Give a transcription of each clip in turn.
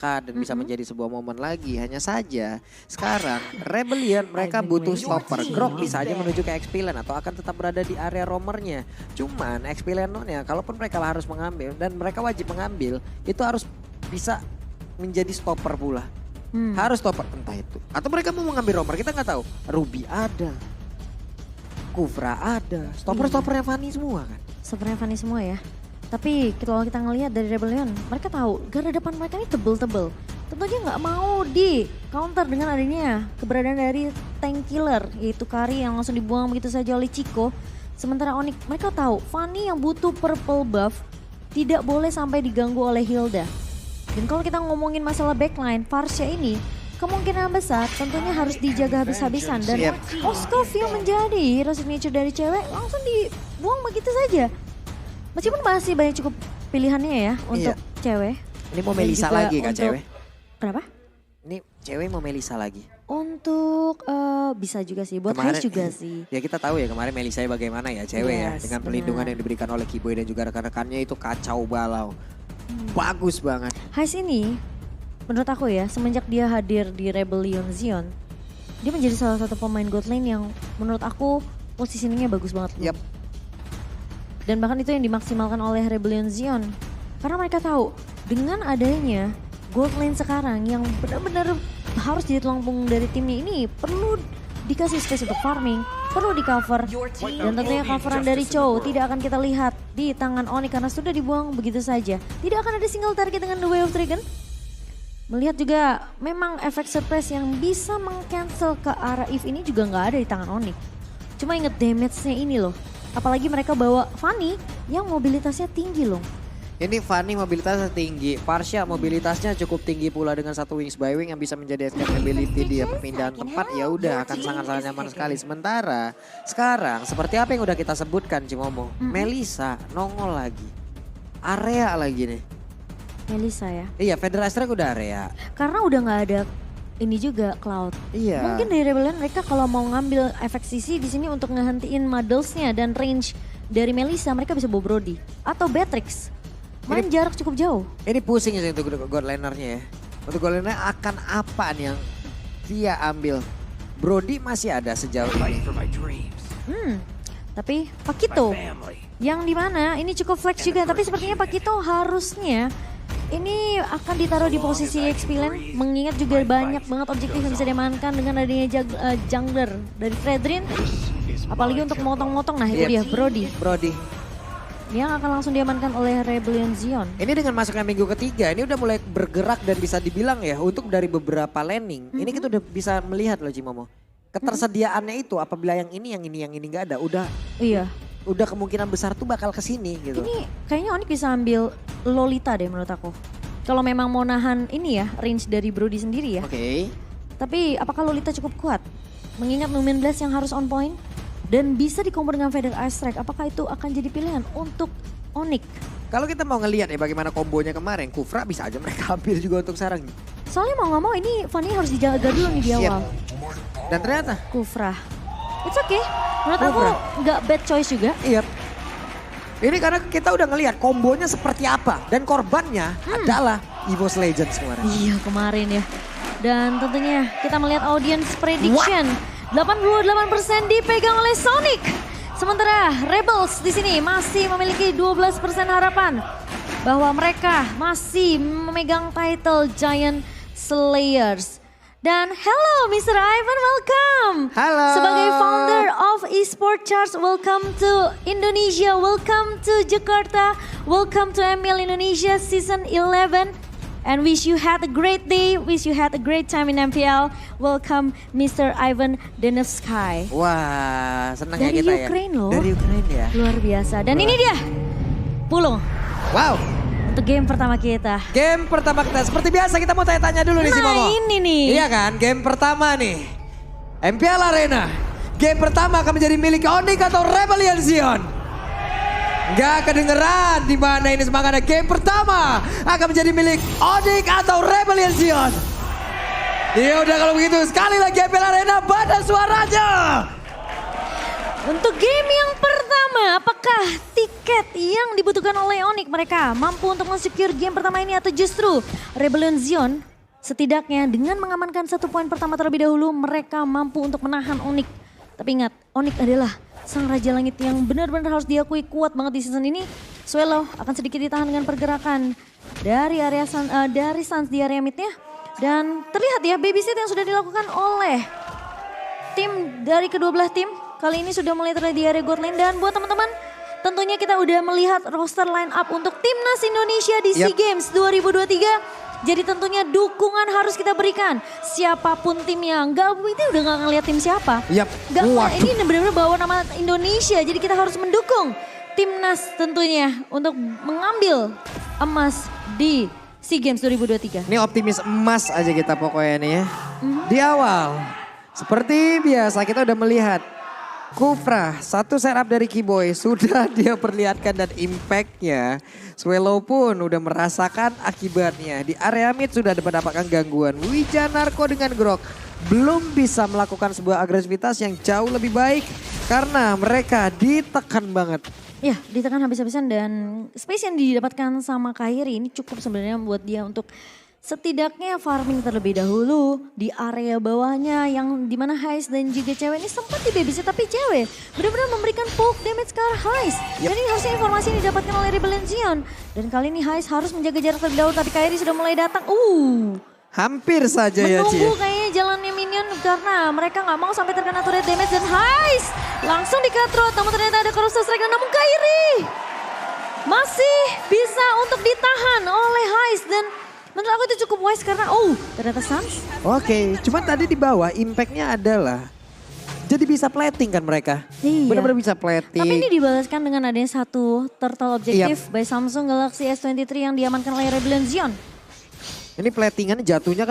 dan bisa menjadi sebuah momen lagi. Hanya saja sekarang Rebellion mereka butuh stopper. Grok bisa aja menuju ke XP Lane atau akan tetap berada di area roamernya. Cuman XP Lane-nya kalaupun mereka harus mengambil dan mereka wajib mengambil, itu harus bisa menjadi stopper pula. Harus stopper entah itu. Atau mereka mau mengambil roamer, kita nggak tahu. Ruby ada. Kufra ada. Stopper-stoppernya Fanny semua kan. Stoppernya Fanny semua ya. Tapi kalau kita ngelihat dari Rebellion, mereka tahu garda depan mereka ini tebel-tebel. Tentunya nggak mau di counter dengan adanya keberadaan dari tank killer, yaitu Kari yang langsung dibuang begitu saja oleh Chico. Sementara Onyx, mereka tahu Fanny yang butuh purple buff tidak boleh sampai diganggu oleh Hilda. Dan kalau kita ngomongin masalah backline, Farsha ini kemungkinan besar tentunya harus dijaga habis-habisan. Dan Oscar menjadi hero signature dari cewek langsung dibuang begitu saja. Meskipun masih banyak cukup pilihannya ya untuk cewek. Ini mau Melisa lagi kan cewek? Kenapa? Ini cewek mau Melisa lagi. Untuk bisa juga sih, buat Heist juga sih. Ya kita tahu ya kemarin Melisa bagaimana ya cewek ya. Dengan perlindungan yang diberikan oleh Kiboy dan juga rekan-rekannya itu kacau balau. Bagus banget. Heist ini menurut aku ya semenjak dia hadir di Rebellion Zion. Dia menjadi salah satu pemain god lane yang menurut aku positioningnya bagus banget. Yap. Dan bahkan itu yang dimaksimalkan oleh Rebellion Zion. Karena mereka tahu dengan adanya gold lane sekarang yang benar-benar harus jadi tulang punggung dari timnya ini perlu dikasih space untuk farming, perlu di cover. Dan tentunya coveran dari Chow tidak akan kita lihat di tangan Onyx karena sudah dibuang begitu saja. Tidak akan ada single target dengan The Way of Dragon. Melihat juga memang efek surprise yang bisa meng-cancel ke arah Eve ini juga nggak ada di tangan Onyx. Cuma inget damage-nya ini loh. Apalagi mereka bawa Fanny yang mobilitasnya tinggi loh. Ini Fanny mobilitasnya tinggi, Farsha mobilitasnya cukup tinggi pula dengan satu wings by wing yang bisa menjadi escapability dia perpindahan tempat ya udah akan sangat-sangat nyaman sekali. Sementara sekarang seperti apa yang udah kita sebutkan Cimomo, Melisa nongol lagi, area lagi nih. Melisa ya? Iya, Federal Strike udah area. Karena udah nggak ada ini juga Cloud. Iya. Mungkin dari Rebellion mereka kalau mau ngambil efek CC di sini untuk ngehentiin Muddles-nya dan range dari Melisa mereka bisa bawa Brody atau Beatrix. Main jarak cukup jauh. Ini pusing sih untuk god laner-nya ya. Untuk god laner akan apa nih yang dia ambil? Brody masih ada sejauh ini. Tapi Pakito yang dimana ini cukup flex juga. Tapi sepertinya Pakito harusnya ini akan ditaruh di posisi XP Lane, mengingat juga banyak banget objektif yang bisa diamankan dengan adanya jungler dari Fredrin. Apalagi untuk motong-motong, nah itu dia Brody. Yang akan langsung diamankan oleh Rebellion Zion. Ini dengan masuknya minggu ketiga, ini udah mulai bergerak dan bisa dibilang ya untuk dari beberapa laning. Ini kita udah bisa melihat loh Cimomo. Ketersediaannya itu apabila yang ini gak ada, udah kemungkinan besar tuh bakal kesini gitu. Ini kayaknya Onyx bisa ambil Lolita deh menurut aku. Kalau memang mau nahan ini ya range dari Brody sendiri ya. Oke. Tapi apakah Lolita cukup kuat? Mengingat Lumen Blast yang harus on point dan bisa dikombor dengan Feather Ice Strike. Apakah itu akan jadi pilihan untuk Onyx? Kalau kita mau ngelihat ya bagaimana kombonya kemarin, Kufra bisa aja mereka ambil juga untuk sarang. Soalnya mau gak mau ini Fanny harus dijaga dulu nih di awal. Dan ternyata Kufra. It's okay. Menurut aku gak bad choice juga. Iya. Ini karena kita udah ngelihat kombonya seperti apa. Dan korbannya adalah EVOS Legends kemarin. Iya kemarin ya. Dan tentunya kita melihat audience prediction. 88% dipegang oleh Sonic. Sementara Rebels di sini masih memiliki 12% harapan. Bahwa mereka masih memegang title Giant Slayers. Dan hello Mr. Ivan, welcome. Halo. Sebagai founder of Esport Charts, welcome to Indonesia, welcome to Jakarta, welcome to ML Indonesia Season 11. And wish you had a great day, wish you had a great time in MPL. Welcome Mr. Ivan Denovsky. Wah, senang dari ya kita Ukraine ya. Loh. Dari Ukraine ya. Luar biasa. Dan ini dia, Pulung. Wow. Untuk game pertama kita. Game pertama kita, seperti biasa kita mau tanya-tanya dulu nih si Momo. Ini nih. Iya kan, game pertama nih. MPL Arena. Game pertama akan menjadi milik Onyx atau Rebellion Zion? Gak kedengeran di mana ini semangatnya. Game pertama akan menjadi milik Onyx atau Rebellion Zion? Ya udah kalau begitu sekali lagi MPL Arena pada suaranya. Untuk game yang pertama apakah tiket yang dibutuhkan oleh Onyx mereka mampu untuk men-secure game pertama ini atau justru Rebellion Zion setidaknya dengan mengamankan 1 poin pertama terlebih dahulu mereka mampu untuk menahan Onyx. Tapi ingat, Onyx adalah sang Raja Langit yang benar-benar harus diakui kuat banget di season ini. Swallow akan sedikit ditahan dengan pergerakan dari area dari Suns di area midnya. Dan terlihat ya babysit yang sudah dilakukan oleh tim dari kedua belah tim. Kali ini sudah mulai terlihat di area gold lane. Dan buat teman-teman tentunya kita udah melihat roster line up untuk Timnas Indonesia di SEA Games 2023. Jadi tentunya dukungan harus kita berikan. Siapapun timnya, ini udah gak ngeliat tim siapa. Ini benar-benar bawa nama Indonesia. Jadi kita harus mendukung Timnas tentunya untuk mengambil emas di SEA Games 2023. Ini optimis emas aja kita pokoknya nih ya. Di awal, seperti biasa kita udah melihat Kufra, satu setup dari Kiboy sudah dia perlihatkan dan impactnya. Swallow pun udah merasakan akibatnya. Di area mid sudah mendapatkan gangguan. Wijanarko dengan Grok belum bisa melakukan sebuah agresivitas yang jauh lebih baik. Karena mereka ditekan banget. Ya, ditekan habis-habisan dan space yang didapatkan sama Kairi ini cukup sebenarnya buat dia untuk setidaknya farming terlebih dahulu di area bawahnya yang dimana Hais dan juga cewek ini sempat di babysit tapi cewek benar-benar memberikan poke damage ke Hais. Dan ini harusnya informasi yang didapatkan oleh Rebellion Zion. Dan kali ini Hais harus menjaga jarak terlebih dahulu tapi Kairi sudah mulai datang. Hampir saja ya Ci. Menunggu kayaknya jalannya minion karena mereka nggak mau sampai terkena turret damage dan Hais langsung di cutthroat. Namun ternyata ada Corruption Strike namun Kairi masih bisa untuk ditahan oleh Hais dan menurut aku itu cukup wise karena ternyata Suns. Oke, cuman tadi di bawah impactnya adalah jadi bisa plating kan mereka. Iya. Benar-benar bisa plating. Tapi ini dibalaskan dengan adanya satu turtle objektif by Samsung Galaxy S23 yang diamankan oleh Rebellion Zion. Ini platingan jatuhnya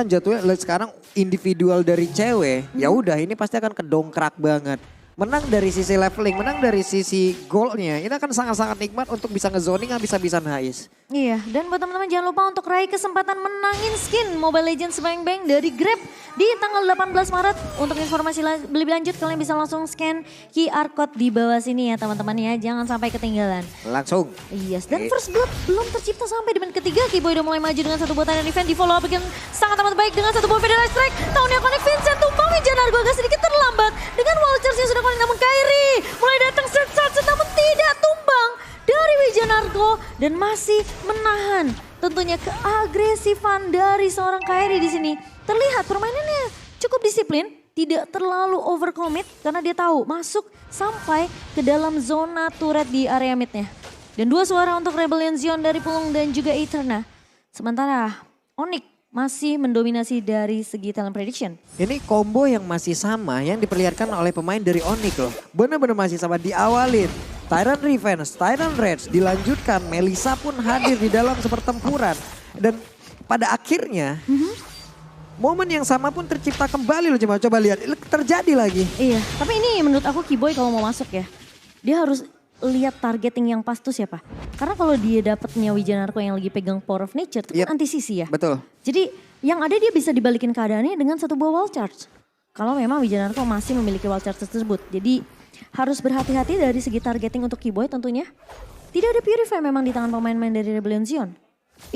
sekarang individual dari cewek. Ya udah ini pasti akan kedongkrak banget. Menang dari sisi leveling, menang dari sisi goalnya. Ini akan sangat-sangat nikmat untuk bisa ngezoning habis-habisan Hais. Iya, dan buat teman-teman jangan lupa untuk raih kesempatan menangin skin Mobile Legends Bang Bang dari Grab di tanggal 18 Maret. Untuk informasi lebih lanjut kalian bisa langsung scan QR code di bawah sini ya teman-teman ya. Jangan sampai ketinggalan. Langsung. Yes, dan First Blood belum tercipta sampai di menit ketiga. Kiboy udah mulai maju dengan satu buatan event. Di follow up dengan sangat amat baik dengan satu buah Federal Strike. Tahun yang connect Vincent tumpang Wijanarko agak sedikit terlambat. Dengan wall charge yang sudah connect namun Kairi mulai datang set namun tidak tumbang dari Wijanarko dan masih menahan tentunya keagresifan dari seorang Kairi di sini. Terlihat permainannya cukup disiplin, tidak terlalu overcommit karena dia tahu masuk sampai ke dalam zona turret di area midnya. Dan 2 suara untuk Rebellion Zion dari Pulung dan juga Eterna. Sementara Onyx masih mendominasi dari segi talent prediction. Ini combo yang masih sama yang diperlihatkan oleh pemain dari Onyx loh. Benar-benar masih sama diawalin. Tyrant Revenge, Tyrant Rage dilanjutkan. Melissa pun hadir di dalam sepertempuran. Dan pada akhirnya momen yang sama pun tercipta kembali loh. Coba lihat terjadi lagi. Iya, tapi ini menurut aku Kiboy kalau mau masuk ya. Dia harus lihat targeting yang pas tuh siapa. Karena kalau dia dapetnya Wijanarko yang lagi pegang Power of Nature itu kan anti-sisi ya. Betul. Jadi yang ada dia bisa dibalikin keadaannya dengan satu buah wall charge. Kalau memang Wijanarko masih memiliki wall charge tersebut. Jadi harus berhati-hati dari segi targeting untuk Kiboy tentunya. Tidak ada Purify memang di tangan pemain-pemain dari Rebellion Zion.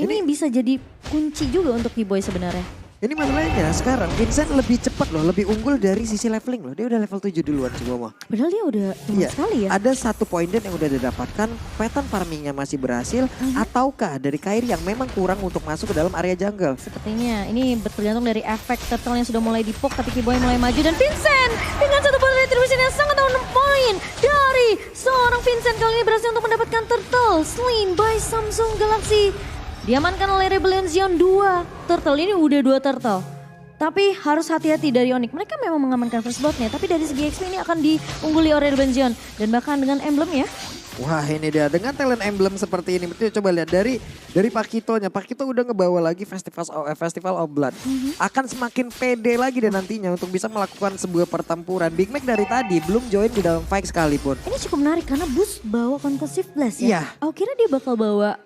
Ini bisa jadi kunci juga untuk Kiboy sebenarnya. Ini masalahnya sekarang Vincent lebih cepat loh, lebih unggul dari sisi leveling loh. Dia udah level 7 duluan semua. Padahal dia udah tinggi sekali ya. Ada satu point yang udah didapatkan, pattern farmingnya masih berhasil. Ataukah dari Kairi yang memang kurang untuk masuk ke dalam area jungle? Sepertinya ini bergantung dari efek turtle yang sudah mulai dipok tapi Kiboy mulai maju. Dan Vincent dengan satu point retribution yang sangat on point dari seorang Vincent kali ini berhasil untuk mendapatkan turtle slain by Samsung Galaxy. Diamankan oleh Rebellion Zion 2 turtle, ini udah 2 turtle. Tapi harus hati-hati dari Onyx. Mereka memang mengamankan first bloodnya, tapi dari segi XP ini akan diungguli oleh Rebellion Zion. Dan bahkan dengan emblem ya, Wah ini dia dengan talent emblem seperti ini. Betul, coba lihat dari Pakitonya. Pakito udah ngebawa lagi Festival of Blood. Akan semakin pede lagi dan nantinya untuk bisa melakukan sebuah pertempuran. Big Mac dari tadi belum join di dalam fight sekalipun. Ini cukup menarik karena Boost bawa Concussive Blast ya. Iya. Aku kira dia bakal bawa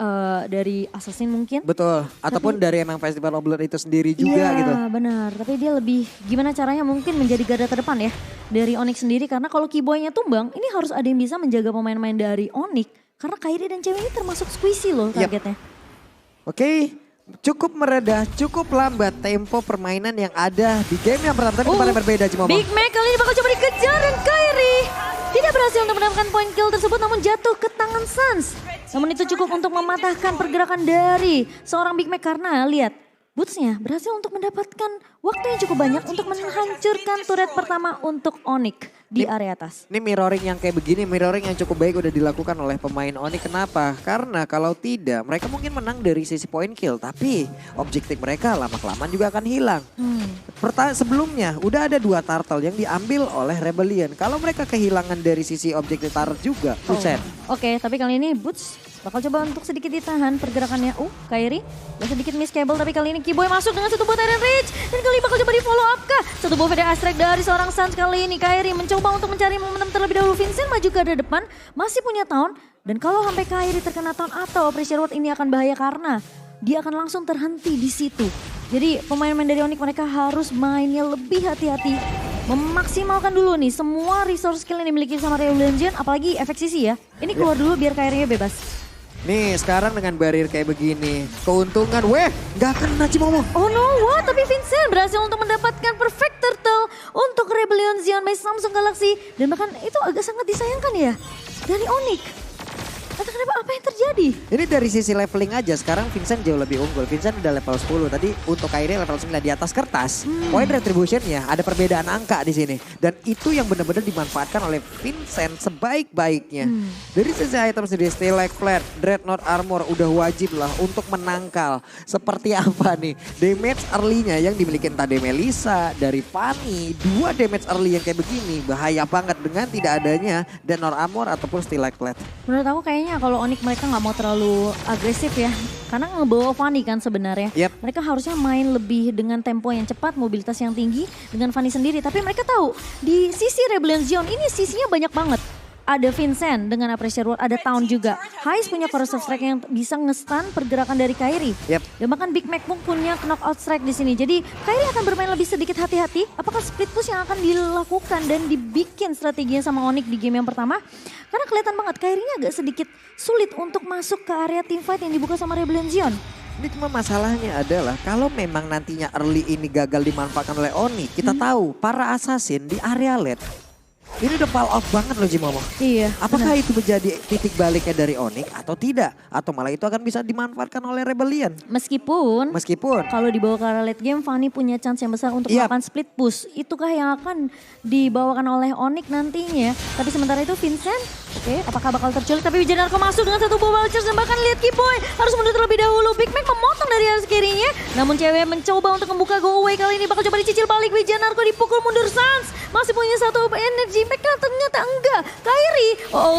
dari Assassin mungkin. Betul, ataupun dari emang Festival of Blood itu sendiri juga gitu. Iya benar, tapi dia lebih gimana caranya mungkin menjadi garda terdepan ya dari Onyx sendiri. Karena kalau Keyboy-nya tumbang, ini harus ada yang bisa menjaga pemain-pemain dari Onyx. Karena Kairi dan cewek ini termasuk squishy loh targetnya. Oke, cukup meredah, cukup lambat tempo permainan yang ada di game yang pertama. Tapi kemarin berbeda Cimomo. Big Mac kali ini bakal coba dikejar dan Kairi tidak berhasil untuk mendapatkan poin kill tersebut namun jatuh ke tangan Suns. Namun itu cukup untuk mematahkan pergerakan dari seorang Big Mac karena lihat Boots-nya berhasil untuk mendapatkan waktu yang cukup banyak untuk menghancurkan turret pertama untuk Onyx di area atas. Ini mirroring yang kayak begini, mirroring yang cukup baik udah dilakukan oleh pemain Onyx. Kenapa? Karena kalau tidak mereka mungkin menang dari sisi point kill. Tapi objektif mereka lama-kelamaan juga akan hilang. Sebelumnya udah ada 2 turtle yang diambil oleh Rebellion. Kalau mereka kehilangan dari sisi objektif turret juga, buset. Oke, tapi kali ini Boots bakal coba untuk sedikit ditahan pergerakannya. Kairi dan sedikit miss cable tapi kali ini Keyboy masuk dengan satu buat Iron Reach. Dan kali ini bakal coba di follow up kah? Satu buah VDA strike dari seorang Suns kali ini. Kairi mencoba untuk mencari momentum terlebih dahulu. Vincent maju ke depan, masih punya Taunt. Dan kalau sampai Kairi terkena Taunt atau Pressure Ward ini akan bahaya karena dia akan langsung terhenti di situ. Jadi pemain-pemain dari Onyx mereka harus mainnya lebih hati-hati. Memaksimalkan dulu nih semua resource skill yang dimiliki sama Rebellion, apalagi efek sisi ya. Ini keluar dulu biar Kairi bebas. Nih sekarang dengan barrier kayak begini, keuntungan, gak kena Cimomo. Oh no, what? Tapi Vincent berhasil untuk mendapatkan perfect turtle untuk Rebellion Zion by Samsung Galaxy. Dan bahkan itu agak sangat disayangkan ya dari Onyx. Atau kenapa, apa yang terjadi? Ini dari sisi leveling aja, sekarang Vincent jauh lebih unggul. Vincent udah level 10, tadi untuk Kairi level 9 di atas kertas. Point retribution-nya ada perbedaan angka di sini. Dan itu yang benar-benar dimanfaatkan oleh Vincent sebaik-baiknya. Dari sisi item sendiri, Steelite Flat, Dreadnought Armor udah wajib lah untuk menangkal. Seperti apa nih, damage early-nya yang dimiliki entah dari Melissa, dari Fanny. 2 damage early yang kayak begini, bahaya banget dengan tidak adanya Dreadnought Armor ataupun Steelite Flat. Menurut aku kayaknya kalau Onyx mereka nggak mau terlalu agresif ya. Karena ngebawa Fanny kan sebenarnya. Mereka harusnya main lebih dengan tempo yang cepat, mobilitas yang tinggi dengan Fanny sendiri. Tapi mereka tahu di sisi Rebellion Zion ini sisinya banyak banget. Ada Vincent dengan Pressure Ward, ada Town juga. Hais punya Corrosive Strike yang bisa nge-stun pergerakan dari Kairi. Dan bahkan Big Mac pun punya Knockout Strike di sini. Jadi Kairi akan bermain lebih sedikit hati-hati. Apakah split push yang akan dilakukan dan dibikin strateginya sama Onyx di game yang pertama? Karena kelihatan banget Kairinya agak sedikit sulit untuk masuk ke area teamfight yang dibuka sama Rebellion Zion. Ini cuma masalahnya adalah kalau memang nantinya early ini gagal dimanfaatkan oleh Onyx, kita tahu para assassin di area late ini udah fall off banget loh Cimomo. Iya. Apakah itu menjadi titik baliknya dari Onyx atau tidak? Atau malah itu akan bisa dimanfaatkan oleh Rebellion? Meskipun kalau dibawa ke arah late game, Fanny punya chance yang besar untuk melakukan split push. Itukah yang akan dibawakan oleh Onyx nantinya? Tapi sementara itu Vincent, apakah bakal terculik? Tapi Wijanarko masuk dengan satu buah Vultures dan bahkan lihat Keyboy harus mundur terlebih dahulu. Big Mac memotong dari arah kirinya. Namun cewek mencoba untuk membuka go away kali ini. Bakal coba dicicil balik. Wijanarko dipukul mundur Suns. Masih punya satu energi. Mereka ternyata enggak. Kairi,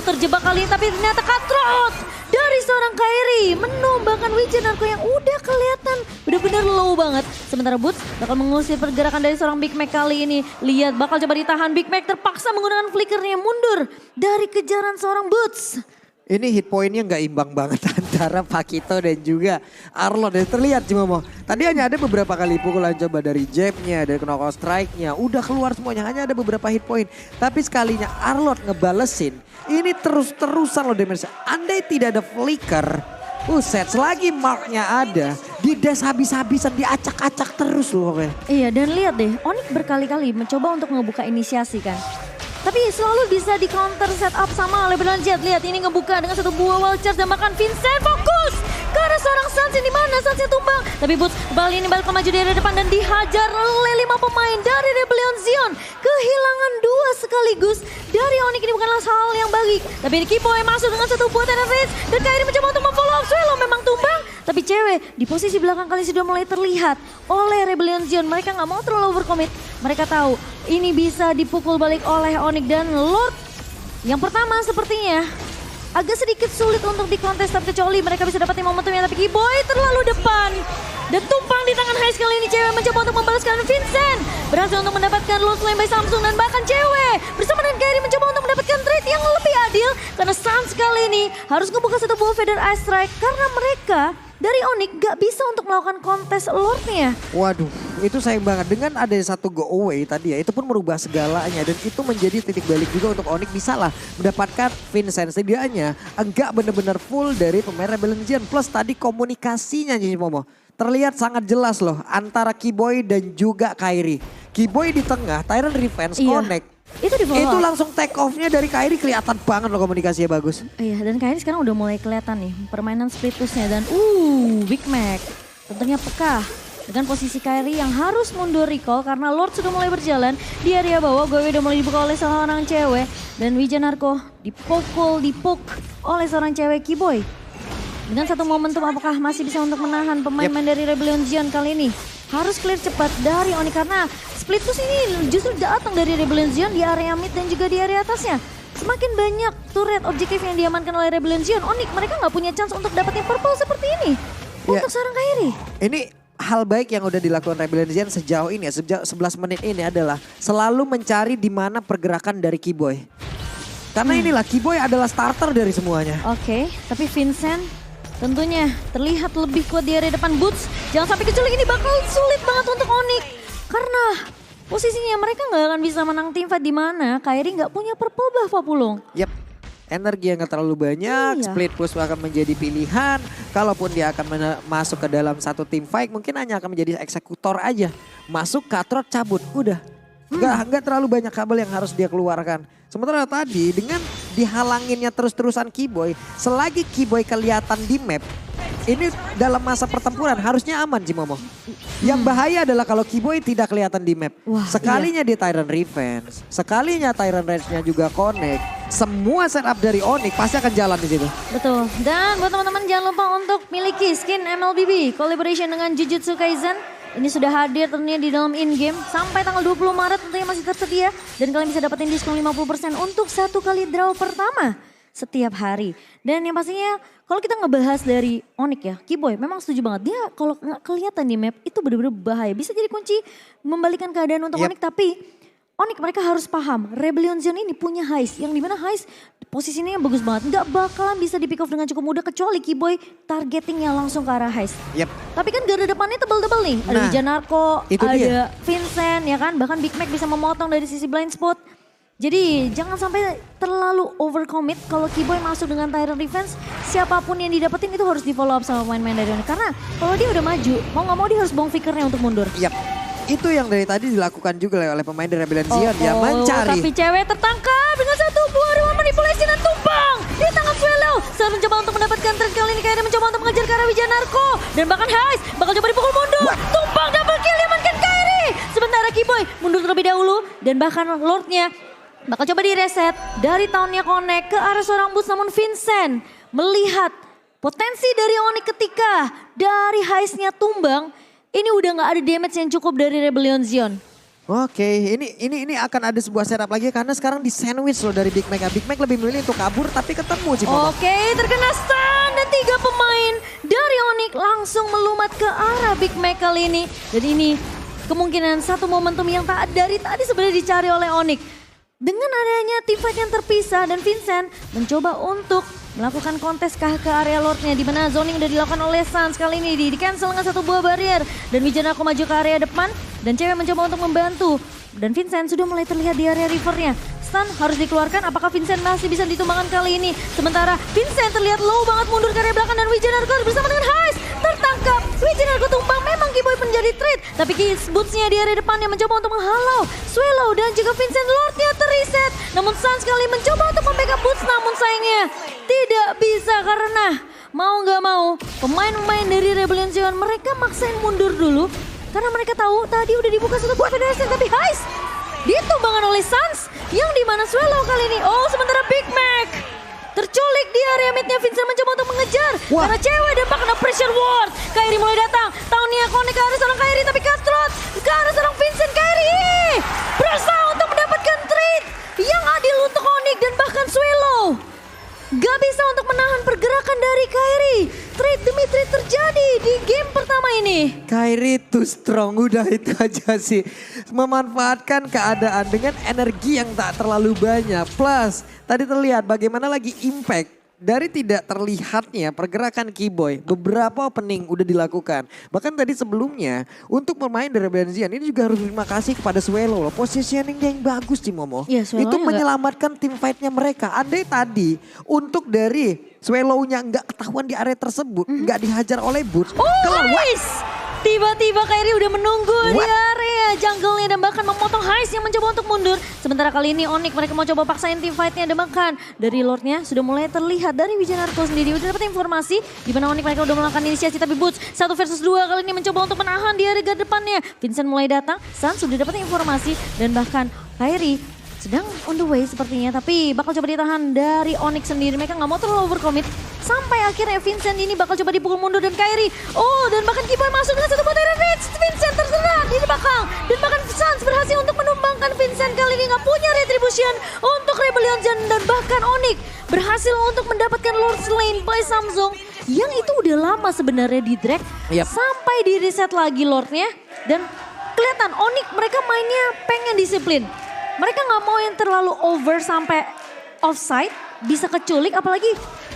terjebak kali ini tapi ternyata cutthroat dari seorang Kairi menumbangkan Wijanarko yang udah kelihatan benar-benar low banget. Sementara Boots bakal mengusir pergerakan dari seorang Big Mac kali ini. Lihat bakal coba ditahan, Big Mac terpaksa menggunakan flickernya mundur dari kejaran seorang Boots. Ini hit pointnya nggak imbang banget antara Pakito dan juga Arlot. Dan terlihat Cimomo, tadi hanya ada beberapa kali pukulan coba dari jabnya, dari knockout strike-nya. Udah keluar semuanya, hanya ada beberapa hit point. Tapi sekalinya Arlot ngebalesin, ini terus-terusan loh damage. Andai tidak ada flicker, selagi marknya ada, di dash habis-habisan, diacak-acak terus loh. Iya dan lihat deh, Onyx berkali-kali mencoba untuk ngebuka inisiasi kan. Tapi selalu bisa di counter setup sama Rebellion Jet. Lihat ini ngebuka dengan satu buah Vultures dan bahkan Vincent fokus ke arah seorang Suns ini mana Sunsnya tumbang. Tapi Boots kembali ini balik ke maju dari depan dan dihajar oleh 5 pemain dari Rebellion Zion. Kehilangan 2 sekaligus dari Onyx ini bukanlah hal yang baik. Tapi Keyboy masuk dengan satu buah Tenor Rage dan Kairi mencoba untuk memfollow up. Swallow memang tumbang. Tapi cewek di posisi belakang kali sudah mulai terlihat oleh Rebellion Zion. Mereka nggak mau terlalu overcommit. Mereka tahu ini bisa dipukul balik oleh Onyx dan Lord. Yang pertama sepertinya agak sedikit sulit untuk dikontes, tapi kecuali mereka bisa dapetin momentumnya. Tapi Kiboy terlalu depan dan tumpang di tangan Hais. Kali ini cewek mencoba untuk membalaskan Vincent. Berhasil untuk mendapatkan low slime by Samsung dan bahkan cewek bersama dengan Kairi mencoba untuk mendapatkan trade yang lebih adil. Karena Suns kali ini harus ngebuka satu buah Feather Ice Strike karena mereka dari Onyx gak bisa untuk melakukan kontes Lordnya. Waduh, itu sayang banget. Dengan ada satu go away tadi ya, itu pun merubah segalanya. Dan itu menjadi titik balik juga untuk Onyx bisa lah mendapatkan Vincent. Setidaknya enggak benar-benar full dari pemain Rebel Legion. Plus tadi komunikasinya Cici Momo terlihat sangat jelas loh antara Kiboy dan juga Kairi. Kiboy di tengah, Tyrant Revenge connect. Itu di follow Itu up. langsung take off-nya dari Kairi kelihatan banget loh komunikasinya bagus. Iya, dan Kairi sekarang udah mulai kelihatan nih permainan split push-nya. Dan Big Mac tentunya peka dengan posisi Kairi yang harus mundur recall karena Lord sudah mulai berjalan di area bawah. Gue udah mulai dibuka oleh seorang cewek dan Wijanarko dipuk oleh seorang cewek Kiboy. Dengan satu momentum apakah masih bisa untuk menahan pemain-pemain dari Rebellion Zion kali ini? Harus clear cepat dari Oni karena split push ini justru datang dari Rebellion Zion di area mid dan juga di area atasnya. Semakin banyak turret objektif yang diamankan oleh Rebellion Zion, Onyx mereka nggak punya chance untuk dapetin purple seperti ini. Untuk seorang Kairi. Ini hal baik yang udah dilakukan Rebellion Zion sejauh ini ya, sejauh 11 menit ini adalah selalu mencari di mana pergerakan dari Kiboy. Karena inilah Kiboy adalah starter dari semuanya. Oke, tapi Vincent tentunya terlihat lebih kuat di area depan Boots. Jangan sampai kecuali ini bakal sulit banget untuk Onyx. Karena posisinya mereka nggak akan bisa menang teamfight di mana Kairi nggak punya purple buff Papulung. Yap, energi yang gak terlalu banyak, split push akan menjadi pilihan. Kalaupun dia akan masuk ke dalam satu team fight mungkin hanya akan menjadi eksekutor aja. Masuk, katrot, cabut, udah. Nggak terlalu banyak kabel yang harus dia keluarkan. Sementara tadi dengan dihalanginnya terus-terusan Kiboy, selagi Kiboy kelihatan di map, ini dalam masa pertempuran harusnya aman Cimomo. Yang bahaya adalah kalau Kiboy tidak kelihatan di map. Wah, sekalinya di Tyrant Revenge, sekalinya Tyrant Rage-nya juga connect, semua setup dari Onyx pasti akan jalan di situ. Betul. Dan buat teman-teman jangan lupa untuk miliki skin MLBB collaboration dengan Jujutsu Kaisen. Ini sudah hadir tentunya di dalam in-game sampai tanggal 20 Maret tentunya masih tersedia. Dan kalian bisa dapetin diskon 50% untuk satu kali draw pertama setiap hari. Dan yang pastinya kalau kita ngebahas dari Onyx ya, Kiboy memang setuju banget. Dia kalau nggak kelihatan di map itu benar-benar bahaya. Bisa jadi kunci membalikan keadaan untuk Onyx, tapi Onyx mereka harus paham Rebellion Zone ini punya Hais. Yang dimana Hais posisinya yang bagus banget. Nggak bakalan bisa di pick off dengan cukup mudah kecuali Kiboy targetingnya langsung ke arah Hais. Tapi kan garda depannya tebel-tebel nih. Ada Wijanarko, ada Vincent ya kan. Bahkan Big Mac bisa memotong dari sisi blind spot. Jadi jangan sampai terlalu overcommit kalau Kiboy masuk dengan Tyrant Defense. Siapapun yang didapetin itu harus di follow up sama pemain-pemain dari Onyx. Karena kalau dia udah maju, mau nggak mau dia harus bong fickernya untuk mundur. Itu yang dari tadi dilakukan juga oleh pemain dari Rebellion Zion ya, mencari. Tapi cewek tertangkap dengan satu buah ruang manipulasi dan tumpang di tangan Swallow. Saat mencoba untuk mendapatkan trade kali ini Kairi mencoba untuk mengejar ke arah Wijanarko. Dan bahkan Hais bakal coba dipukul mundur. Tumpang double kill diamankan Kairi. Sementara Kiboy mundur terlebih dahulu dan bahkan Lordnya bakal coba direset dari tahunnya connect ke arah seorang Boots. Namun Vincent melihat potensi dari Onyx ketika dari Haisnya tumbang. Ini udah nggak ada damage yang cukup dari Rebellion Zion. Oke, ini akan ada sebuah setup lagi karena sekarang di sandwich loh dari Big Mac. Big Mac lebih memilih untuk kabur tapi ketemu Cimomo. Oke, terkena stun dan 3 pemain dari Onyx langsung melumat ke arah Big Mac kali ini. Dan ini kemungkinan satu momentum yang tak dari tadi sebenarnya dicari oleh Onyx. Dengan adanya teamfight yang terpisah dan Vincent mencoba untuk melakukan kontes ke area Lordnya di mana zoning udah dilakukan oleh Suns kali ini di cancel dengan satu buah barrier dan Wijanarko maju ke area depan dan cewek mencoba untuk membantu dan Vincent sudah mulai terlihat di area rivernya. Stun harus dikeluarkan, apakah Vincent masih bisa ditumbangkan kali ini? Sementara Vincent terlihat low banget mundur ke area belakang dan Wijanarko bersama dengan Hais tertangkap. Wijanarko tumbang, memang Kiboy menjadi trade. Tapi Boots-nya di area depannya mencoba untuk menghalau Swallow dan juga Vincent. Lordnya terreset. Namun Suns kali mencoba untuk membackup Boots, namun sayangnya tidak bisa karena mau nggak mau pemain-pemain dari Rebellion Zion mereka maksain mundur dulu. Karena mereka tahu tadi udah dibuka satu buah federasi tapi Hais ditumbangkan oleh Suns yang dimana Swallow kali ini. Sementara Big Mac terculik di area midnya. Vincent mencoba untuk mengejar karena cewek dan kena pressure ward. Kairi mulai datang, tahunnya connect ke arah seorang Kairi tapi Cutthroat ke arah seorang Vincent. Kairi berusaha untuk mendapatkan trade yang adil untuk Onyx dan bahkan Swallow gak bisa ini? Kyrie too strong, udah itu aja sih. Memanfaatkan keadaan dengan energi yang tak terlalu banyak. Plus tadi terlihat bagaimana lagi impact. Dari tidak terlihatnya pergerakan Keyboy, beberapa opening udah dilakukan. Bahkan tadi sebelumnya untuk bermain dari Rebellion Zion ini juga harus terima kasih kepada Swelo loh. Positioningnya yang bagus sih Momo. Iya, itu menyelamatkan tim fightnya mereka. Andai tadi untuk dari Swelo-nya nggak ketahuan di area tersebut, nggak dihajar oleh Boots. Tiba-tiba Kyrie udah menunggu di area jungle-nya dan bahkan memotong Heist yang mencoba untuk mundur. Sementara kali ini Onyx mereka mau coba paksain tim fight-nya dan bahkan dari Lord-nya sudah mulai terlihat dari Wijanarko sendiri. Udah dapat informasi di mana Onyx mereka udah melakukan inisiasi tapi Boots 1 versus 2 kali ini mencoba untuk menahan di area guard depannya. Vincent mulai datang, Sun sudah dapat informasi dan bahkan Kyrie sedang on the way sepertinya, tapi bakal coba ditahan dari Onyx sendiri. Mereka nggak mau terlalu overcommit. Sampai akhirnya Vincent ini bakal coba dipukul mundur dan Kyrie. Dan bahkan Keyboy masuk dengan satu battery range. Vincent terserah di belakang. Dan bahkan Suns berhasil untuk menumbangkan Vincent. Kali ini nggak punya retribution untuk Rebellion Zen. Dan bahkan Onyx berhasil untuk mendapatkan Lord Slain by Samsung. Yang itu udah lama sebenarnya di drag. Sampai di reset lagi Lordnya. Dan kelihatan Onyx mereka mainnya pengen disiplin. Mereka nggak mau yang terlalu over sampai offside, bisa keculik apalagi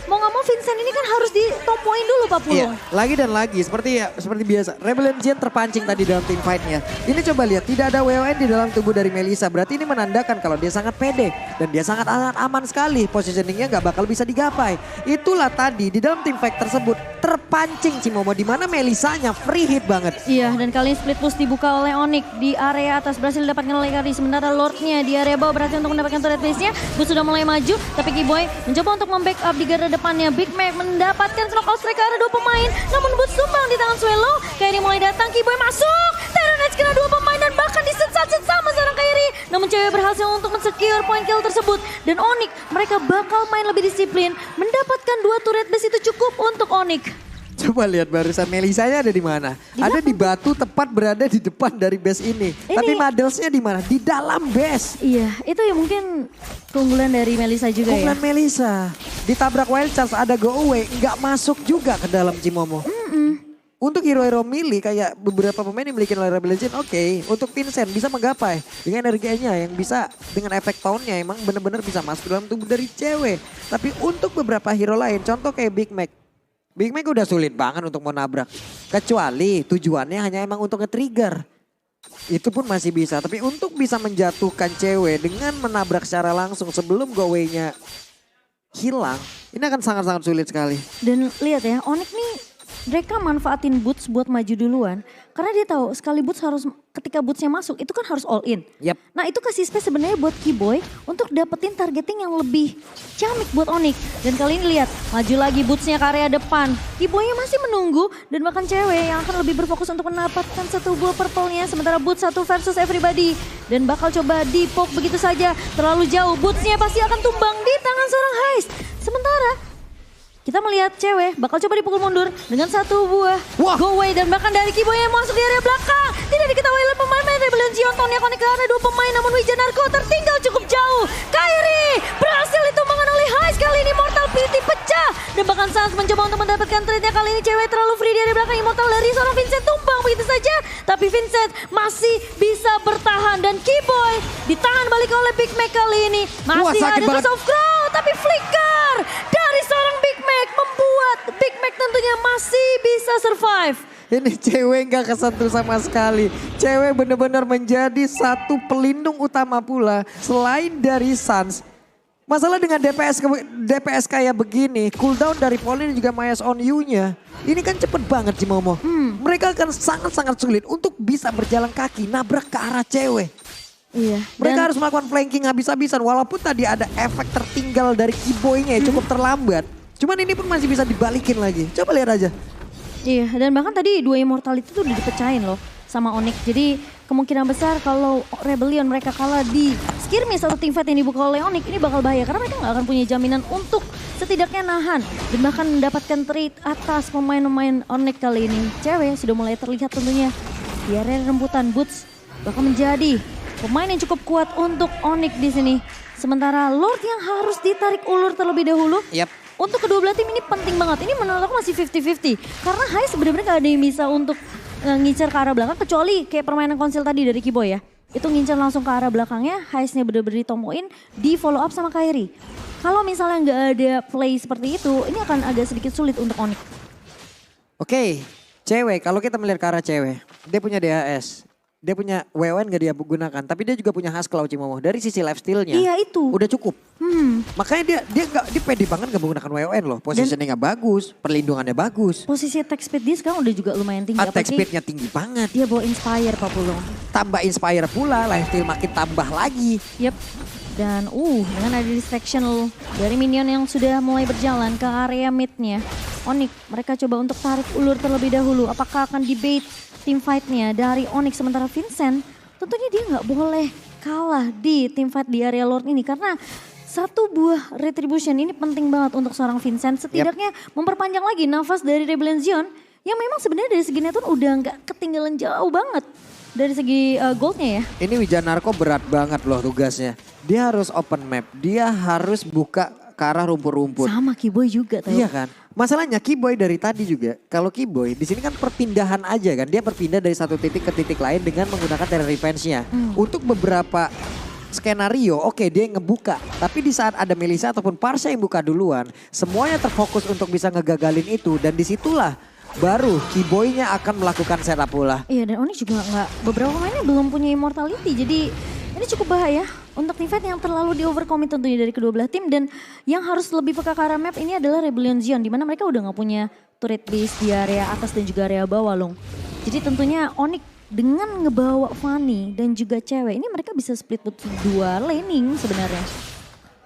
mau nggak mau Vincent ini kan harus ditompoin dulu Pak Pulung. Iya, lagi dan lagi seperti biasa. Rebellion Zen terpancing tadi dalam team fight-nya. Ini coba lihat tidak ada WON di dalam tubuh dari Melissa. Berarti ini menandakan kalau dia sangat pede dan dia sangat aman sekali. Positioningnya nggak bakal bisa digapai. Itulah tadi di dalam team fight tersebut terpancing Cimomo di mana Melissanya free hit banget. Iya, dan kali ini split push dibuka oleh Onyx di area atas berhasil didapatkan oleh Kyrie. Sementara Lordnya di area bawah berhasil untuk mendapatkan turret base-nya. Boots sudah mulai maju tapi Keyboy mencoba untuk membackup di garda depannya. Big Mac mendapatkan knockout strike ke arah 2 pemain. Namun Boots tumbang di tangan Swelo. Kyrie mulai datang, Keyboy masuk. Terran Edge kena 2 pemain dan bahkan disensat sama seorang Kyrie. Namun cewek berhasil untuk men-secure point kill tersebut. Dan Onyx mereka bakal main lebih disiplin. Mendapatkan 2 turret base itu cukup untuk Onyx. Coba lihat barusan Melissanya ada di mana? Ada di batu tepat berada di depan dari base ini. Tapi Madelsnya di mana? Di dalam base. Iya, itu ya mungkin keunggulan dari Melissa juga keunggulan Melissa. Ditabrak Wild Charge ada go away, nggak masuk juga ke dalam Cimomo. Untuk hero-hero melee kayak beberapa pemain yang dimiliki oleh Rebellion Zen, oke. Untuk Vincent bisa menggapai dengan energinya yang bisa dengan efek poundnya emang benar-benar bisa masuk dalam tubuh dari cewek. Tapi untuk beberapa hero lain, contoh kayak Big Mac. Big Mac udah sulit banget untuk mau nabrak. Kecuali tujuannya hanya emang untuk nge-trigger. Itu pun masih bisa. Tapi untuk bisa menjatuhkan cewek dengan menabrak secara langsung sebelum go away-nya hilang. Ini akan sangat-sangat sulit sekali. Dan lihat ya, Onyx nih mereka manfaatin Boots buat maju duluan. Karena dia tahu sekali Boots harus, ketika Bootsnya masuk itu kan harus all in. Nah itu kasih space sebenarnya buat Keyboy untuk dapetin targeting yang lebih ciamik buat Onyx. Dan kali ini lihat, maju lagi Bootsnya ke area depan. Keyboynya masih menunggu dan bahkan cewek yang akan lebih berfokus untuk mendapatkan satu buah purple-nya. Sementara Boots 1 versus everybody. Dan bakal coba di-poke begitu saja. Terlalu jauh, Bootsnya pasti akan tumbang di tangan seorang Heist. Sementara kita melihat cewek bakal coba dipukul mundur dengan 1 buah go away dan bahkan dari Keyboy yang masuk di area belakang. Tidak diketahui oleh pemain Rebellion Zion. Tony Konik ke arah 2 pemain namun Wijanarko tertinggal cukup jauh. Kyrie berhasil ditumbangkan oleh Heist. Kali ini Mortal Pity pecah. Dan bahkan Suns mencoba untuk mendapatkan trade-nya. Kali ini cewek terlalu free di area belakang. Immortal dari seorang Vincent tumbang begitu saja. Tapi Vincent masih bisa bertahan dan Keyboy ditahan balik oleh Big Mac kali ini. Masih ada Curse of Crow tapi flicker dari seorang Big Mac membuat Big Mac tentunya masih bisa survive. Ini cewek gak kesentuh sama sekali. Cewek benar-benar menjadi satu pelindung utama pula selain dari Suns. Masalah dengan DPS kayak begini, cooldown dari Pauline juga Mayas on you-nya. Ini kan cepet banget Cimomo. Mereka akan sangat-sangat sulit untuk bisa berjalan kaki nabrak ke arah cewek. Iya. Mereka harus melakukan flanking habis-habisan walaupun tadi ada efek tertinggal dari Keyboy-nya cukup terlambat. Cuman ini pun masih bisa dibalikin lagi. Coba lihat aja. Iya, dan bahkan tadi 2 immortal itu tuh udah dipecahin loh sama Onyx. Jadi kemungkinan besar kalau Rebellion mereka kalah di skirmish atau teamfight yang dibuka oleh Onyx ini bakal bahaya. Karena mereka gak akan punya jaminan untuk setidaknya nahan. Dan bahkan mendapatkan trade atas pemain-pemain Onyx kali ini. Cewek sudah mulai terlihat tentunya di area rembutan. Boots bakal menjadi pemain yang cukup kuat untuk Onyx di sini. Sementara Lord yang harus ditarik ulur terlebih dahulu. untuk kedua belah tim ini penting banget. Ini menurut aku masih 50-50. Karena Heist benar-benar gak ada yang bisa untuk ngincar ke arah belakang. Kecuali kayak permainan konsil tadi dari Kiboy ya. Itu ngincar langsung ke arah belakangnya. Heistnya benar-benar ditompoin, di follow up sama Kairi. Kalau misalnya nggak ada play seperti itu, ini akan agak sedikit sulit untuk Onyx. Oke, cewek kalau kita melihat ke arah cewek, dia punya DHS. Dia punya WON gak dia gunakan, tapi dia juga punya Haskell Cimomo. Dari sisi lifesteal-nya Iya itu. udah cukup. Makanya dia pede banget gak menggunakan WON loh. Positioningnya bagus, perlindungannya bagus. Posisi attack speed dia sekarang udah juga lumayan tinggi. Attack speed-nya tinggi banget. Dia bawa Inspire Pak Pulung. Tambah Inspire pula, lifesteal makin tambah lagi. Yep. Dan dengan ada distraction dari minion yang sudah mulai berjalan ke area mid-nya. Onyx mereka coba untuk tarik ulur terlebih dahulu. Apakah akan debate team fight-nya dari Onyx, sementara Vincent tentunya dia nggak boleh kalah di team fight di area Lord ini. Karena satu buah retribution ini penting banget untuk seorang Vincent. Setidaknya memperpanjang lagi nafas dari Rebellion Zion yang memang sebenarnya dari segi network udah nggak ketinggalan jauh banget. Dari segi goldnya ya. Ini Wijanarko berat banget loh tugasnya. Dia harus open map, dia harus buka ke arah rumput-rumput. Sama Kiboy juga tahu. Iya kan? Masalahnya Kiboy dari tadi juga, kalau Kiboy di sini kan perpindahan aja kan. Dia berpindah dari satu titik ke titik lain dengan menggunakan terror revenge-nya. Untuk beberapa skenario, oke dia ngebuka. Tapi di saat ada Melissa ataupun Parsha yang buka duluan, semuanya terfokus untuk bisa ngegagalin itu. Dan disitulah baru Kiboy-nya akan melakukan setup pula. Iya, dan Onyx juga nggak, beberapa pemainnya belum punya immortality. Jadi ini cukup bahaya untuk tim fight yang terlalu di overcommit tentunya dari kedua belah tim. Dan yang harus lebih peka ke arah map ini adalah Rebellion Zion. Dimana mereka udah nggak punya turret base di area atas dan juga area bawah loh. Jadi tentunya Onyx dengan ngebawa Fanny dan juga cewek ini mereka bisa split dua laning sebenarnya.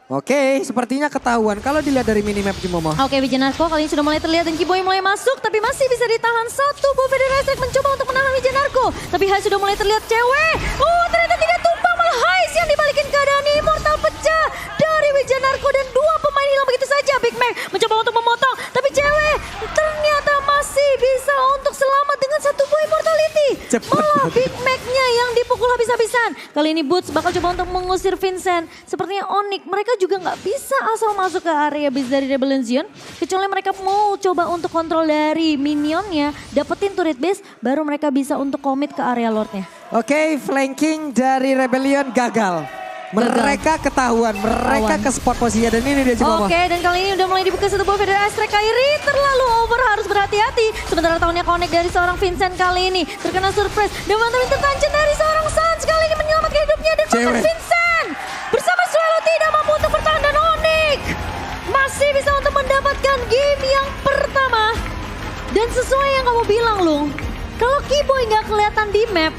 Oke, sepertinya ketahuan kalau dilihat dari minimap Cimomo. Oke, Wijanarko kali ini sudah mulai terlihat dan Kiboy mulai masuk. Tapi masih bisa ditahan satu. Bu Federasi mencoba untuk menahan Wijanarko. Tapi Hai sudah mulai terlihat cewek. Ternyata tidak tumpah, malah Hai yang dibalikin keadaan immortal pecah dari Wijanarko. Dan dua pemain hilang begitu saja. Big Mac mencoba untuk memotong. Tapi cewek ternyata masih bisa untuk selamat dengan satu buah immortality. Malah Big Mac-nya yang dipukul habis-habisan. Kali ini Boots bakal coba untuk mengusir Vincent. Sepertinya Onyx mereka juga nggak bisa asal masuk ke area base dari Rebellion Zion. Kecuali mereka mau coba untuk kontrol dari minionnya, dapetin turret base, baru mereka bisa untuk commit ke area Lordnya. Oke, flanking dari Rebellion gagal. Mereka ketahuan, mereka ke spot posisinya dan ini dia Cimomo. Oke, dan kali ini udah mulai dibuka satu buah Federasi Strike. Kairi terlalu over, harus berhati-hati. Sementara tahunnya connect dari seorang Vincent kali ini terkena surprise. Dan mantap intervention dari seorang Sans kali ini menyelamatkan hidupnya. Dan bahkan Vincent bersama Swallow tidak mampu untuk bertahan dan Onyx masih bisa untuk mendapatkan game yang pertama. Dan sesuai yang kamu bilang Lung, kalau Kiboy nggak kelihatan di map,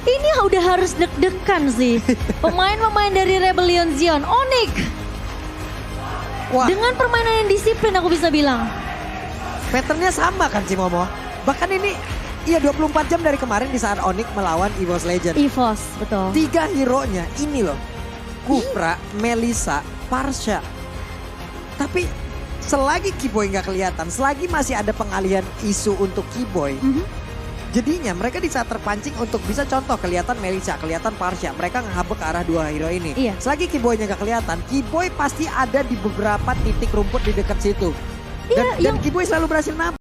ini udah harus deg-degan sih. Pemain-pemain dari Rebellion Zion, Onyx. Wah. Dengan permainan yang disiplin aku bisa bilang. Patternnya sama kan Cimomo. Bahkan ini 24 jam dari kemarin di saat Onyx melawan EVOS Legend. EVOS, betul. 3 hero-nya ini loh. Kufra, Melissa, Parsha. Tapi selagi Kiboy nggak kelihatan, selagi masih ada pengalihan isu untuk Kiboy. Jadinya mereka di saat terpancing untuk bisa contoh kelihatan Melissa, kelihatan Parsha. Mereka ngehabek ke arah dua hero ini. Iya. Selagi Kiboy-nya nggak kelihatan, Kiboy pasti ada di beberapa titik rumput di dekat situ. Dan Kiboy selalu berhasil nabrak.